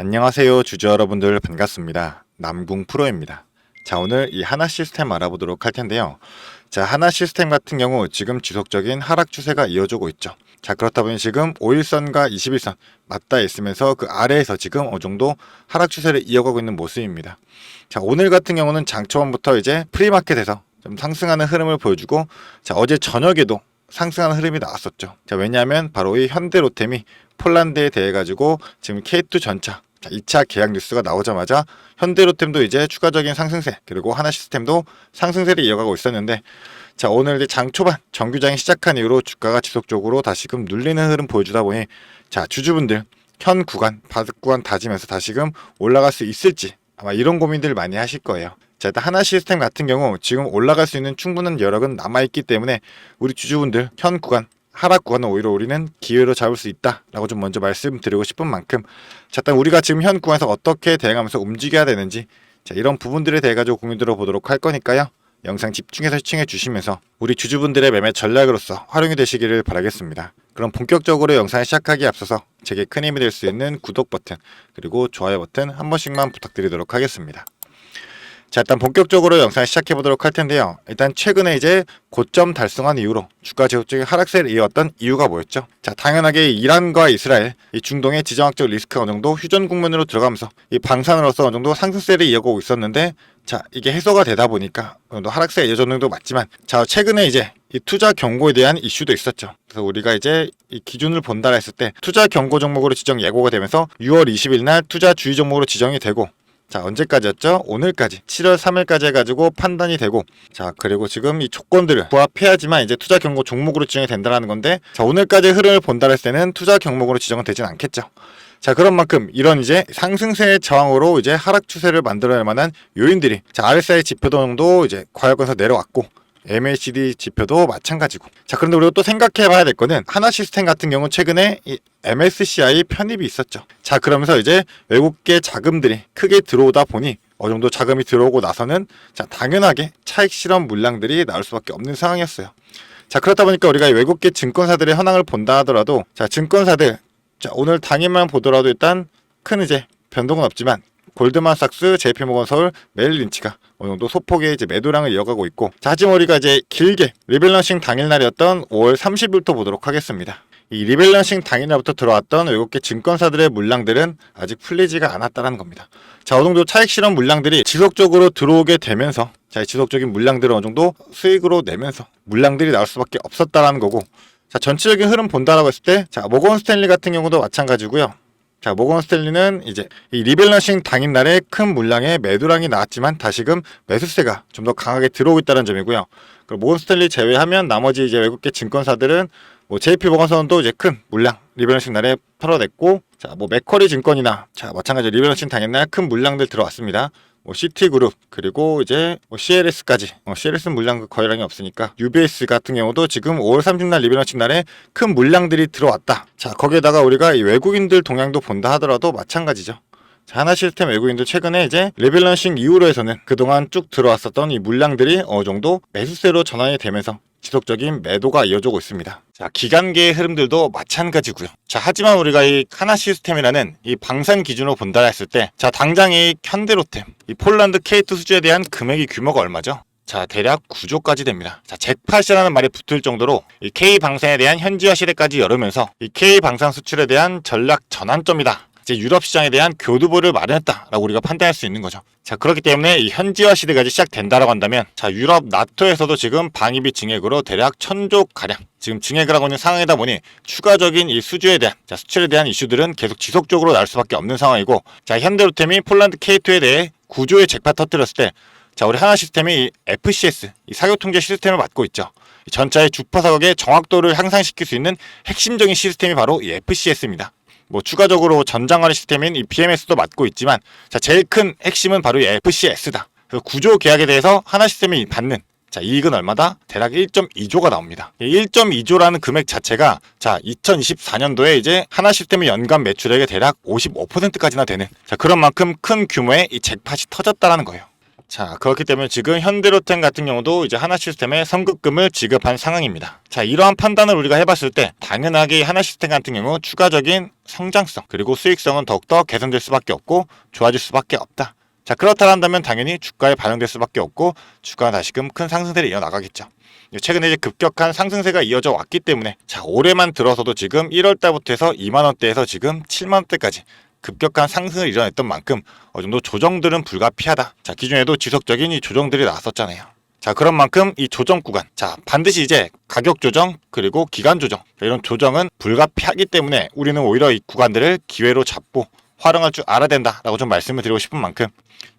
안녕하세요, 주주 여러분들 반갑습니다. 남궁 프로입니다. 자, 오늘 이 하나 시스템 알아보도록 할 텐데요. 자, 하나 시스템 같은 경우 지금 지속적인 하락 추세가 이어지고 있죠. 자, 그렇다 보니 지금 5일선과 21선 맞닿아 있으면서 그 아래에서 지금 어느 정도 하락 추세를 이어가고 있는 모습입니다. 자, 오늘 같은 경우는 장 초반부터 이제 프리마켓에서 좀 상승하는 흐름을 보여주고, 자, 어제 저녁에도 상승하는 흐름이 나왔었죠. 자, 왜냐하면 바로 이 현대로템이 폴란드에 대해 가지고 지금 K2 전차 2차 계약 뉴스가 나오자마자 현대로템도 이제 추가적인 상승세, 그리고 하나시스템도 상승세를 이어가고 있었는데, 자, 오늘 이제 장 초반 정규장이 시작한 이후로 주가가 지속적으로 다시금 눌리는 흐름 보여주다 보니, 자, 주주분들 현 구간, 바닥 구간 다지면서 다시금 올라갈 수 있을지 아마 이런 고민들 많이 하실 거예요. 자, 일단 하나시스템 같은 경우 지금 올라갈 수 있는 충분한 여력은 남아있기 때문에 우리 주주분들 현 구간 하락 구간은 오히려 우리는 기회로 잡을 수 있다라고 좀 먼저 말씀드리고 싶은 만큼, 자, 일단 우리가 지금 현 구간에서 어떻게 대응하면서 움직여야 되는지, 자, 이런 부분들에 대해 가지고 공유 들어보도록 할 거니까요. 영상 집중해서 시청해 주시면서 우리 주주분들의 매매 전략으로서 활용이 되시기를 바라겠습니다. 그럼 본격적으로 영상을 시작하기에 앞서서 제게 큰 힘이 될 수 있는 구독 버튼 그리고 좋아요 버튼 한 번씩만 부탁드리도록 하겠습니다. 자, 일단 본격적으로 영상을 시작해 보도록 할 텐데요. 일단 최근에 이제 고점 달성한 이후로 주가 지속적인 하락세를 이어왔던 이유가 뭐였죠? 자, 당연하게 이란과 이스라엘, 이 중동의 지정학적 리스크가 어느 정도 휴전 국면으로 들어가면서 이 방산으로서 어느 정도 상승세를 이어가고 있었는데, 자, 이게 해소가 되다 보니까 어느 정도 하락세가 이어졌는 것도 맞지만, 자, 최근에 이제 이 투자 경고에 대한 이슈도 있었죠. 그래서 우리가 이제 이 기준을 본다라 했을 때 투자 경고 종목으로 지정 예고가 되면서 6월 20일 날 투자 주의 종목으로 지정이 되고, 자, 언제까지였죠? 오늘까지 7월 3일까지 해가지고 판단이 되고, 자, 그리고 지금 이 조건들을 부합해야지만 이제 투자 경고 종목으로 지정이 된다는 건데, 자, 오늘까지 흐름을 본다 했을 때는 투자 경목으로 지정은 되진 않겠죠. 자, 그런 만큼 이런 이제 상승세의 저항으로 이제 하락 추세를 만들어낼 만한 요인들이, 자, RSI 지표도 정도 이제 과열권에서 내려왔고, MACD 지표도 마찬가지고. 자, 그런데 우리가 또 생각해 봐야 될 거는 하나 시스템 같은 경우 최근에 이 MSCI 편입이 있었죠. 자, 그러면서 이제 외국계 자금들이 크게 들어오다 보니 어느 정도 자금이 들어오고 나서는, 자, 당연하게 차익 실험 물량들이 나올 수밖에 없는 상황이었어요. 자, 그렇다 보니까 우리가 외국계 증권사들의 현황을 본다 하더라도, 자, 증권사들, 자, 오늘 당일만 보더라도 일단 큰 이제 변동은 없지만 골드만삭스, JP모건 서울, 메릴린치가 어느 정도 소폭의 이제 매도량을 이어가고 있고, 자, 하지만 우리가 이제 길게 리밸런싱 당일날이었던 5월 30일부터 보도록 하겠습니다. 이 리밸런싱 당일날부터 들어왔던 외국계 증권사들의 물량들은 아직 풀리지가 않았다는 겁니다. 자, 어느 정도 차익 실험 물량들이 지속적으로 들어오게 되면서, 자, 지속적인 물량들을 어느 정도 수익으로 내면서 물량들이 나올 수밖에 없었다라는 거고, 자, 전체적인 흐름 본다라고 했을 때, 자, 모건 스탠리 같은 경우도 마찬가지고요. 자, 모건 스탠리는 이제 이 리밸런싱 당일날에 큰 물량의 매도량이 나왔지만 다시금 매수세가 좀 더 강하게 들어오고 있다는 점이고요. 그리고 모건 스탠리 제외하면 나머지 이제 외국계 증권사들은 뭐 JP모건선도 이제 큰 물량 리밸런싱 날에 털어냈고, 자, 뭐 맥쿼리 증권이나, 자, 마찬가지로 리밸런싱 당일날 큰 물량들 들어왔습니다. 뭐 시티그룹, 그리고 이제 뭐 CLS까지, CLS는 물량 거래량이 없으니까 UBS 같은 경우도 지금 5월 30일 리밸런싱 날에 큰 물량들이 들어왔다. 자, 거기에다가 우리가 이 외국인들 동향도 본다 하더라도 마찬가지죠. 자, 하나시스템 외국인들 최근에 이제 리밸런싱 이후로 해서는 그동안 쭉 들어왔었던 이 물량들이 어느 정도 매수세로 전환이 되면서 지속적인 매도가 이어지고 있습니다. 자, 기간계의 흐름들도 마찬가지고요. 자, 하지만 우리가 이 하나 시스템이라는 이 방산 기준으로 본다 했을 때, 자, 당장 이 현대로템, 이 폴란드 K2 수주에 대한 금액이 규모가 얼마죠? 자, 대략 9조까지 됩니다. 자, 잭팟이라는 말이 붙을 정도로 이 K 방산에 대한 현지화 시대까지 열으면서 이 K 방산 수출에 대한 전략 전환점이다. 이제 유럽 시장에 대한 교두보를 마련했다라고 우리가 판단할 수 있는 거죠. 자, 그렇기 때문에 이 현지화 시대가 시작된다라고 한다면, 자, 유럽 나토에서도 지금 방위비 증액으로 대략 1000조 가량 지금 증액을 하고 있는 상황이다 보니 추가적인 이 수주에 대한, 자, 수출에 대한 이슈들은 계속 지속적으로 나올 수밖에 없는 상황이고, 자, 현대로템이 폴란드 K2에 대해 9조의 잭팟 터뜨렸을 때, 자, 우리 하나 시스템이 이 FCS, 이 사교통제 시스템을 맡고 있죠. 이 전차의 주파 사격의 정확도를 향상시킬 수 있는 핵심적인 시스템이 바로 이 FCS입니다. 뭐 추가적으로 전장거리 시스템인 이 BMS도 맡고 있지만, 자, 제일 큰 핵심은 바로 이 FCS다. 그래서 구조 계약에 대해서 하나 시스템이 받는, 자, 이익은 얼마다? 대략 1.2조가 나옵니다. 1.2조라는 금액 자체가, 자, 2024년도에 이제 하나 시스템의 연간 매출액의 대략 55%까지나 되는, 자, 그런 만큼 큰 규모의 이 잭팟이 터졌다라는 거예요. 자, 그렇기 때문에 지금 현대로템 같은 경우도 이제 하나 시스템에 선급금을 지급한 상황입니다. 자, 이러한 판단을 우리가 해봤을 때 당연하게 하나 시스템 같은 경우 추가적인 성장성 그리고 수익성은 더욱더 개선될 수밖에 없고 좋아질 수밖에 없다. 자, 그렇다 한다면 당연히 주가에 반영될 수밖에 없고 주가가 다시금 큰 상승세를 이어나가겠죠. 최근에 이제 급격한 상승세가 이어져 왔기 때문에 자, 올해만 들어서도 지금 1월 달부터 해서 2만 원대에서 지금 7만 원대까지 급격한 상승을 이뤄냈던 만큼 어느 정도 조정들은 불가피하다. 자, 기존에도 지속적인 이 조정들이 나왔었잖아요. 자, 그런 만큼 이 조정 구간, 자, 반드시 이제 가격 조정 그리고 기간 조정, 이런 조정은 불가피하기 때문에 우리는 오히려 이 구간들을 기회로 잡고 활용할 줄 알아야 된다라고 좀 말씀을 드리고 싶은 만큼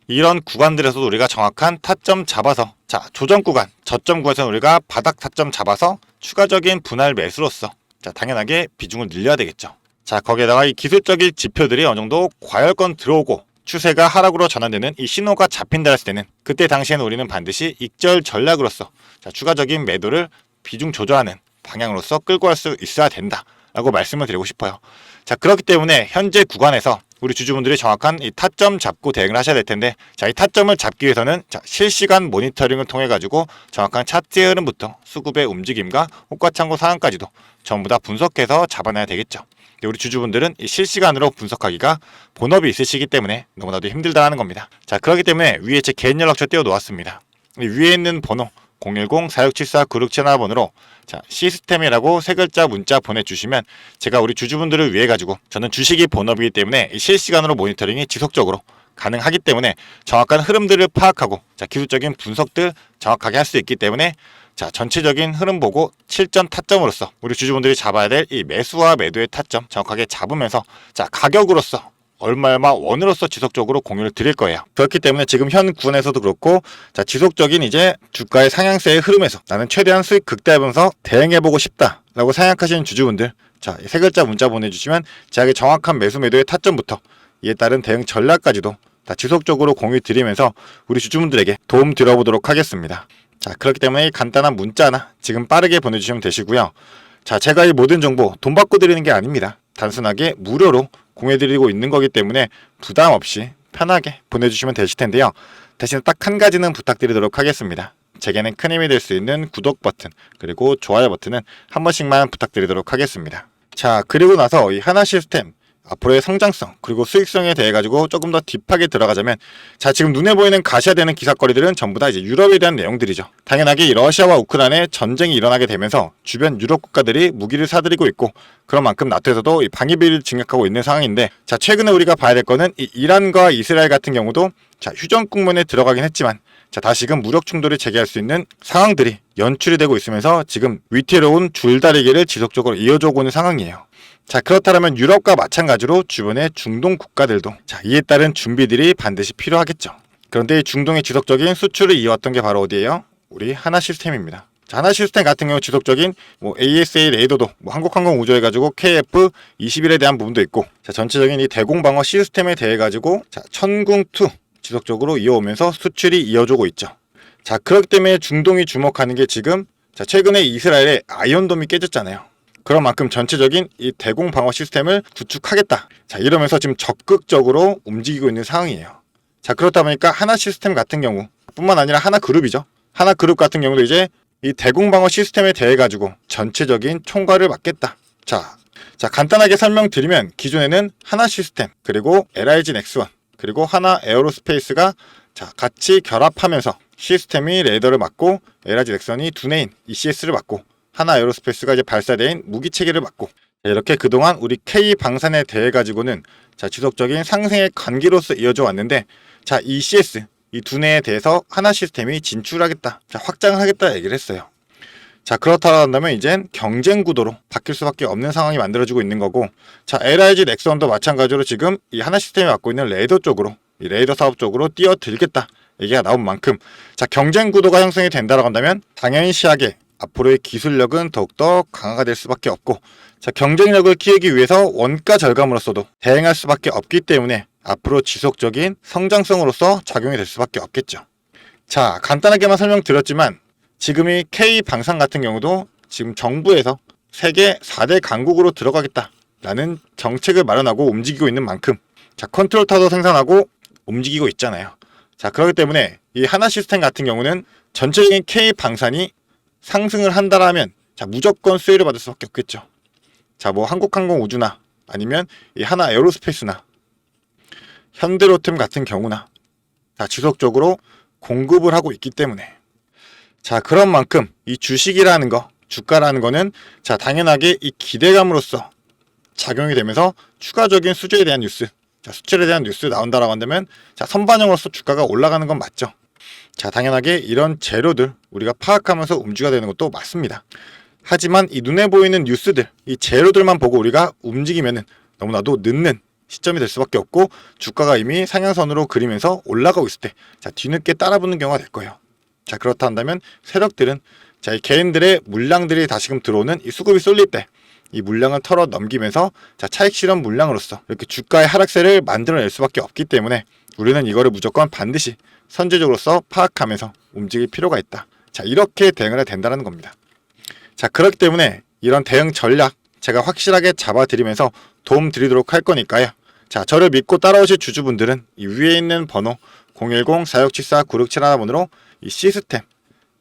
이런 구간들에서도 우리가 정확한 타점 잡아서 자, 조정 구간, 저점 구간에서 우리가 바닥 타점 잡아서 추가적인 분할 매수로서 자, 당연하게 비중을 늘려야 되겠죠. 자, 거기에다가 이 기술적인 지표들이 어느 정도 과열권 들어오고 추세가 하락으로 전환되는 이 신호가 잡힌다 했을 때는 그때 당시에는 우리는 반드시 익절 전략으로서 자, 추가적인 매도를 비중 조절하는 방향으로서 끌고 갈 수 있어야 된다라고 말씀을 드리고 싶어요. 자, 그렇기 때문에 현재 구간에서 우리 주주분들이 정확한 이 타점 잡고 대응을 하셔야 될 텐데 자, 이 타점을 잡기 위해서는 자, 실시간 모니터링을 통해 가지고 정확한 차트의 흐름부터 수급의 움직임과 호가 창고 상황까지도 전부 다 분석해서 잡아내야 되겠죠. 우리 주주분들은 이 실시간으로 분석하기가 본업이 있으시기 때문에 너무나도 힘들다는 겁니다. 자, 그렇기 때문에 위에 제 개인 연락처 띄워 놓았습니다. 위에 있는 번호 010-4674-9671번으로 자, 시스템이라고 세 글자 문자 보내주시면 제가 우리 주주분들을 위해 가지고 저는 주식이 본업이기 때문에 실시간으로 모니터링이 지속적으로 가능하기 때문에 정확한 흐름들을 파악하고 자, 기술적인 분석들 정확하게 할 수 있기 때문에 자, 전체적인 흐름 보고 실전 타점으로서 우리 주주분들이 잡아야 될 이 매수와 매도의 타점 정확하게 잡으면서 자, 가격으로서 얼마 원으로서 지속적으로 공유를 드릴 거예요. 그렇기 때문에 지금 현 구간에서도 그렇고 자, 지속적인 이제 주가의 상향세의 흐름에서 나는 최대한 수익 극대화하면서 대응해보고 싶다라고 생각하시는 주주분들 자, 세 글자 문자 보내주시면 제가 정확한 매수 매도의 타점부터 이에 따른 대응 전략까지도 다 지속적으로 공유 드리면서 우리 주주분들에게 도움 드려보도록 하겠습니다. 자, 그렇기 때문에 간단한 문자나 지금 빠르게 보내주시면 되시고요. 자, 제가 이 모든 정보 돈 받고 드리는 게 아닙니다. 단순하게 무료로 공유해드리고 있는 거기 때문에 부담 없이 편하게 보내주시면 되실 텐데요. 대신 딱 한 가지는 부탁드리도록 하겠습니다. 제게는 큰 힘이 될 수 있는 구독 버튼 그리고 좋아요 버튼은 한 번씩만 부탁드리도록 하겠습니다. 자, 그리고 나서 이 하나 시스템 앞으로의 성장성 그리고 수익성에 대해 가지고 조금 더 딥하게 들어가자면 자, 지금 눈에 보이는 가시화되는 기사거리들은 전부 다 이제 유럽에 대한 내용들이죠. 당연하게 이 러시아와 우크라이나의 전쟁이 일어나게 되면서 주변 유럽 국가들이 무기를 사들이고 있고 그런 만큼 나토에서도 이 방위비를 증액하고 있는 상황인데 자, 최근에 우리가 봐야 될 거는 이 이란과 이스라엘 같은 경우도 자, 휴전 국면에 들어가긴 했지만 자, 다시금 무력 충돌을 재개할 수 있는 상황들이 연출이 되고 있으면서 지금 위태로운 줄다리기를 지속적으로 이어져오고 있는 상황이에요. 자, 그렇다면 유럽과 마찬가지로 주변의 중동 국가들도 자, 이에 따른 준비들이 반드시 필요하겠죠. 그런데 이 중동의 지속적인 수출을 이어왔던 게 바로 어디예요? 우리 하나 시스템입니다. 자, 하나 시스템 같은 경우 지속적인 ASA 레이더도 한국항공우주 해가지고 KF-21에 대한 부분도 있고 자, 전체적인 이 대공방어 시스템에 대해 가지고 자, 천궁2 지속적으로 이어오면서 수출이 이어지고 있죠. 자, 그렇기 때문에 중동이 주목하는 게 지금 자, 최근에 이스라엘의 아이언돔이 깨졌잖아요. 그런 만큼 전체적인 이 대공 방어 시스템을 구축하겠다. 자, 이러면서 지금 적극적으로 움직이고 있는 상황이에요. 자, 그렇다 보니까 하나 시스템 같은 경우 뿐만 아니라 하나 그룹이죠. 하나 그룹 같은 경우도 이제 이 대공 방어 시스템에 대해 가지고 전체적인 총괄을 맡겠다. 자, 간단하게 설명드리면 기존에는 하나 시스템 그리고 LIG 넥스원 그리고 하나 에어로스페이스가 자, 같이 결합하면서 시스템이 레이더를 맡고 LIG 넥스원이 두뇌인 ECS를 맡고 하나 에어로스페이스가 이제 발사대인 무기 체계를 맡고 이렇게 그동안 우리 K 방산에 대해 가지고는 자, 지속적인 상승의 관계로서 이어져 왔는데 자, ECS 이 두뇌에 대해서 하나 시스템이 진출하겠다. 자, 확장을 하겠다 얘기를 했어요. 자, 그렇다 한다면 이젠 경쟁 구도로 바뀔 수밖에 없는 상황이 만들어지고 있는 거고 자, LIG 넥슨도 마찬가지로 지금 이 하나 시스템이 맡고 있는 레이더 쪽으로 이 레이더 사업 쪽으로 뛰어들겠다 얘기가 나온 만큼 자, 경쟁 구도가 형성이 된다고 한다면 당연시하게 앞으로의 기술력은 더욱더 강화가 될 수밖에 없고 자, 경쟁력을 키우기 위해서 원가 절감으로서도 대응할 수밖에 없기 때문에 앞으로 지속적인 성장성으로서 작용이 될 수밖에 없겠죠. 자, 간단하게만 설명드렸지만 지금 이 K방산 같은 경우도 지금 정부에서 세계 4대 강국으로 들어가겠다라는 정책을 마련하고 움직이고 있는 만큼 자, 컨트롤 타워도 생산하고 움직이고 있잖아요. 자, 그렇기 때문에 이 하나 시스템 같은 경우는 전체적인 K방산이 상승을 한다라면 자, 무조건 수혜를 받을 수밖에 없겠죠. 자, 한국항공우주나 아니면 이 하나 에어로스페이스나 현대로템 같은 경우나 다 지속적으로 공급을 하고 있기 때문에 자, 그런 만큼 이 주식이라는 거, 주가라는 거는 자, 당연하게 이 기대감으로써 작용이 되면서 추가적인 수주에 대한 뉴스, 자, 수출에 대한 뉴스 나온다라고 한다면 자, 선반영으로서 주가가 올라가는 건 맞죠. 자, 당연하게 이런 재료들 우리가 파악하면서 움직여야 되는 것도 맞습니다. 하지만 이 눈에 보이는 뉴스들, 이 재료들만 보고 우리가 움직이면은 너무나도 늦는 시점이 될 수밖에 없고 주가가 이미 상향선으로 그리면서 올라가고 있을 때 자, 뒤늦게 따라붙는 경우가 될 거예요. 자, 그렇다 한다면 세력들은 자, 이 개인들의 물량들이 다시금 들어오는 이 수급이 쏠릴 때 이 물량을 털어 넘기면서 자, 차익 실현 물량으로서 이렇게 주가의 하락세를 만들어낼 수밖에 없기 때문에 우리는 이거를 무조건 반드시 선제적으로서 파악하면서 움직일 필요가 있다. 자, 이렇게 대응을 해야 된다는 겁니다. 자, 그렇기 때문에 이런 대응 전략 제가 확실하게 잡아드리면서 도움 드리도록 할 거니까요. 자, 저를 믿고 따라오실 주주분들은 이 위에 있는 번호 010-4674-9671번으로 이 시스템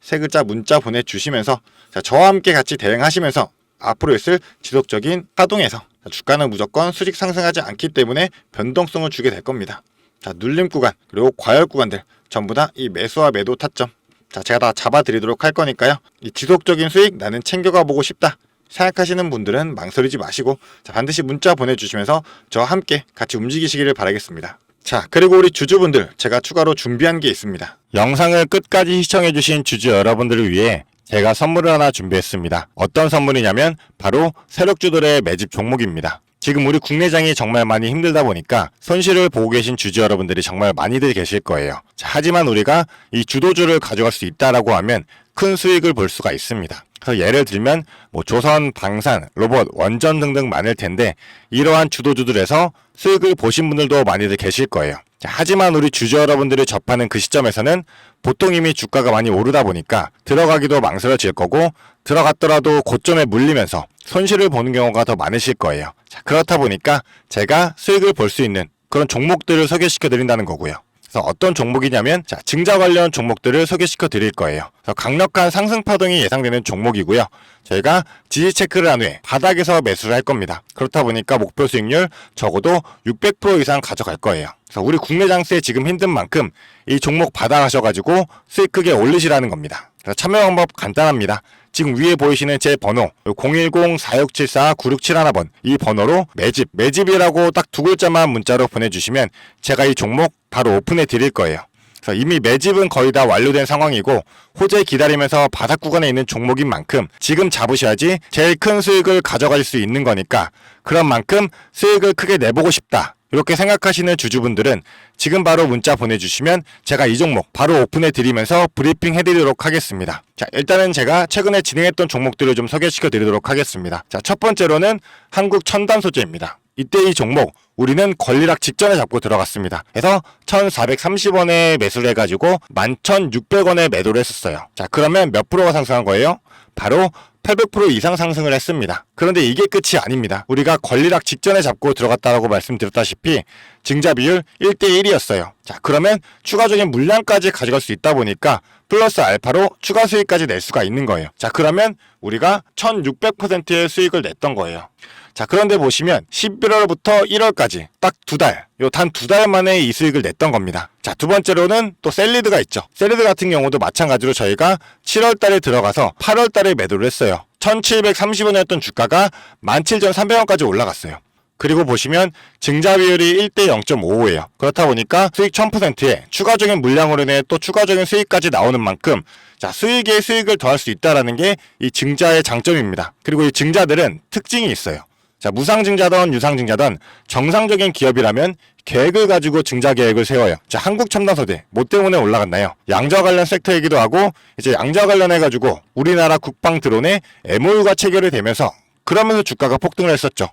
세 글자 문자 보내주시면서 자, 저와 함께 같이 대응하시면서 앞으로 있을 지속적인 파동에서 주가는 무조건 수직 상승하지 않기 때문에 변동성을 주게 될 겁니다. 자, 눌림 구간 그리고 과열 구간들 전부 다 이 매수와 매도 타점 자, 제가 다 잡아드리도록 할 거니까요. 이 지속적인 수익 나는 챙겨가 보고 싶다 생각하시는 분들은 망설이지 마시고 자, 반드시 문자 보내주시면서 저와 함께 같이 움직이시기를 바라겠습니다. 자, 그리고 우리 주주분들 제가 추가로 준비한 게 있습니다. 영상을 끝까지 시청해주신 주주 여러분들을 위해 제가 선물을 하나 준비했습니다. 어떤 선물이냐면 바로 세력주들의 매집 종목입니다. 지금 우리 국내장이 정말 많이 힘들다 보니까 손실을 보고 계신 주주 여러분들이 정말 많이들 계실 거예요. 자, 하지만 우리가 이 주도주를 가져갈 수 있다라고 하면 큰 수익을 볼 수가 있습니다. 그래서 예를 들면 뭐 조선, 방산, 로봇, 원전 등등 많을 텐데 이러한 주도주들에서 수익을 보신 분들도 많이들 계실 거예요. 자, 하지만 우리 주주 여러분들이 접하는 그 시점에서는 보통 이미 주가가 많이 오르다 보니까 들어가기도 망설여질 거고 들어갔더라도 고점에 물리면서 손실을 보는 경우가 더 많으실 거예요. 자, 그렇다 보니까 제가 수익을 볼 수 있는 그런 종목들을 소개시켜 드린다는 거고요. 그래서 어떤 종목이냐면 자, 증자 관련 종목들을 소개시켜 드릴 거예요. 그래서 강력한 상승 파동이 예상되는 종목이고요. 저희가 지지 체크를 한 후에 바닥에서 매수를 할 겁니다. 그렇다 보니까 목표 수익률 적어도 600% 이상 가져갈 거예요. 그래서 우리 국내 장세 지금 힘든 만큼 이 종목 받아가셔가지고 수익 크게 올리시라는 겁니다. 그래서 참여 방법 간단합니다. 지금 위에 보이시는 제 번호 010-4674-9671번 이 번호로 매집이라고 딱 두 글자만 문자로 보내주시면 제가 이 종목 바로 오픈해 드릴 거예요. 그래서 이미 매집은 거의 다 완료된 상황이고 호재 기다리면서 바닥 구간에 있는 종목인 만큼 지금 잡으셔야지 제일 큰 수익을 가져갈 수 있는 거니까 그런 만큼 수익을 크게 내보고 싶다. 이렇게 생각하시는 주주분들은 지금 바로 문자 보내주시면 제가 이 종목 바로 오픈해 드리면서 브리핑 해드리도록 하겠습니다. 자, 일단은 제가 최근에 진행했던 종목들을 좀 소개시켜 드리도록 하겠습니다. 자, 첫 번째로는 한국 첨단 소재입니다. 이때 이 종목 우리는 권리락 직전에 잡고 들어갔습니다. 그래서 1430원에 매수를 해가지고 11,600원에 매도를 했었어요. 자, 그러면 몇 프로가 상승한 거예요? 바로 800% 이상 상승을 했습니다. 그런데 이게 끝이 아닙니다. 우리가 권리락 직전에 잡고 들어갔다라고 말씀드렸다시피 증자 비율 1대1이었어요. 자, 그러면 추가적인 물량까지 가져갈 수 있다 보니까 플러스 알파로 추가 수익까지 낼 수가 있는 거예요. 자, 그러면 우리가 1600%의 수익을 냈던 거예요. 자, 그런데 보시면 11월부터 1월까지 딱 두 달, 단 두 달 만에 이 수익을 냈던 겁니다. 자, 두 번째로는 또 셀리드가 있죠. 셀리드 같은 경우도 마찬가지로 저희가 7월 달에 들어가서 8월 달에 매도를 했어요. 1730원이었던 주가가 17,300원까지 올라갔어요. 그리고 보시면 증자 비율이 1대 0.55예요. 그렇다 보니까 수익 1000%에 추가적인 물량으로 인해 또 추가적인 수익까지 나오는 만큼 자, 수익에 수익을 더할 수 있다는 게 이 증자의 장점입니다. 그리고 이 증자들은 특징이 있어요. 자, 무상증자든 유상증자든 정상적인 기업이라면 계획을 가지고 증자 계획을 세워요. 자, 한국첨단소재 뭐 때문에 올라갔나요? 양자 관련 섹터이기도 하고 이제 양자 관련해가지고 우리나라 국방 드론에 MOU가 체결이 되면서 그러면서 주가가 폭등을 했었죠.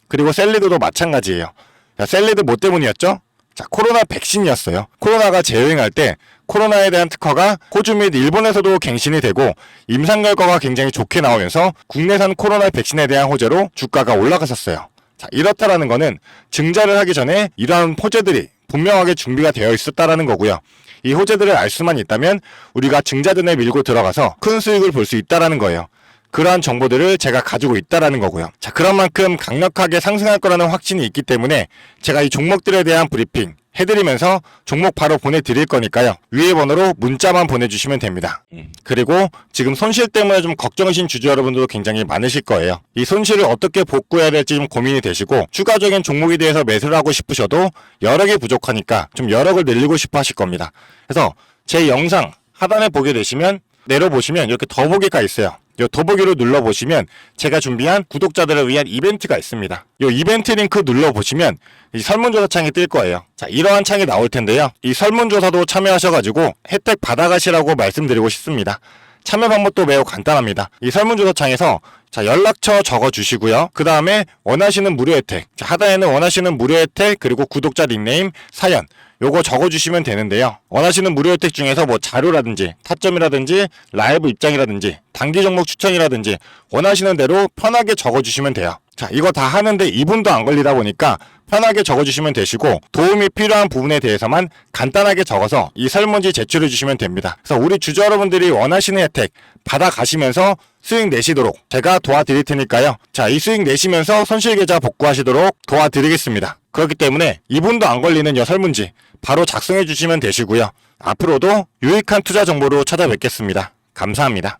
그리고 셀리드도 마찬가지예요. 자, 셀리드 뭐 때문이었죠? 자, 코로나 백신이었어요. 코로나가 재유행할 때 코로나에 대한 특허가 호주 및 일본에서도 갱신이 되고 임상 결과가 굉장히 좋게 나오면서 국내산 코로나 백신에 대한 호재로 주가가 올라갔었어요. 자, 이렇다라는 거는 증자를 하기 전에 이러한 호재들이 분명하게 준비가 되어 있었다라는 거고요. 이 호재들을 알 수만 있다면 우리가 증자전에 밀고 들어가서 큰 수익을 볼 수 있다라는 거예요. 그러한 정보들을 제가 가지고 있다라는 거고요. 자, 그런 만큼 강력하게 상승할 거라는 확신이 있기 때문에 제가 이 종목들에 대한 브리핑 해드리면서 종목 바로 보내드릴 거니까요. 위에 번호로 문자만 보내주시면 됩니다. 그리고 지금 손실 때문에 좀 걱정이신 주주 여러분들도 굉장히 많으실 거예요. 이 손실을 어떻게 복구해야 될지 좀 고민이 되시고 추가적인 종목에 대해서 매수를 하고 싶으셔도 여력이 부족하니까 좀 여력을 늘리고 싶어 하실 겁니다. 그래서 제 영상 하단에 보게 되시면 내려보시면 이렇게 더보기가 있어요. 이 더보기로 눌러보시면 제가 준비한 구독자들을 위한 이벤트가 있습니다. 이 이벤트 링크 눌러보시면 이 설문조사 창이 뜰 거예요. 자, 이러한 창이 나올 텐데요. 이 설문조사도 참여하셔가지고 혜택 받아가시라고 말씀드리고 싶습니다. 참여 방법도 매우 간단합니다. 이 설문조사 창에서 자, 연락처 적어주시고요. 그 다음에 원하시는 무료 혜택, 자, 하단에는 원하시는 무료 혜택 그리고 구독자 닉네임, 사연 요거 적어주시면 되는데요. 원하시는 무료 혜택 중에서 뭐 자료라든지 타점이라든지 라이브 입장이라든지 단기 종목 추천이라든지 원하시는 대로 편하게 적어주시면 돼요. 자, 이거 다 하는데 2분도 안 걸리다 보니까 편하게 적어주시면 되시고 도움이 필요한 부분에 대해서만 간단하게 적어서 이 설문지 제출해 주시면 됩니다. 그래서 우리 주주 여러분들이 원하시는 혜택 받아가시면서 수익 내시도록 제가 도와드릴 테니까요. 자, 이 수익 내시면서 손실계좌 복구하시도록 도와드리겠습니다. 그렇기 때문에 2분도 안 걸리는 이 설문지 바로 작성해 주시면 되시고요. 앞으로도 유익한 투자 정보로 찾아뵙겠습니다. 감사합니다.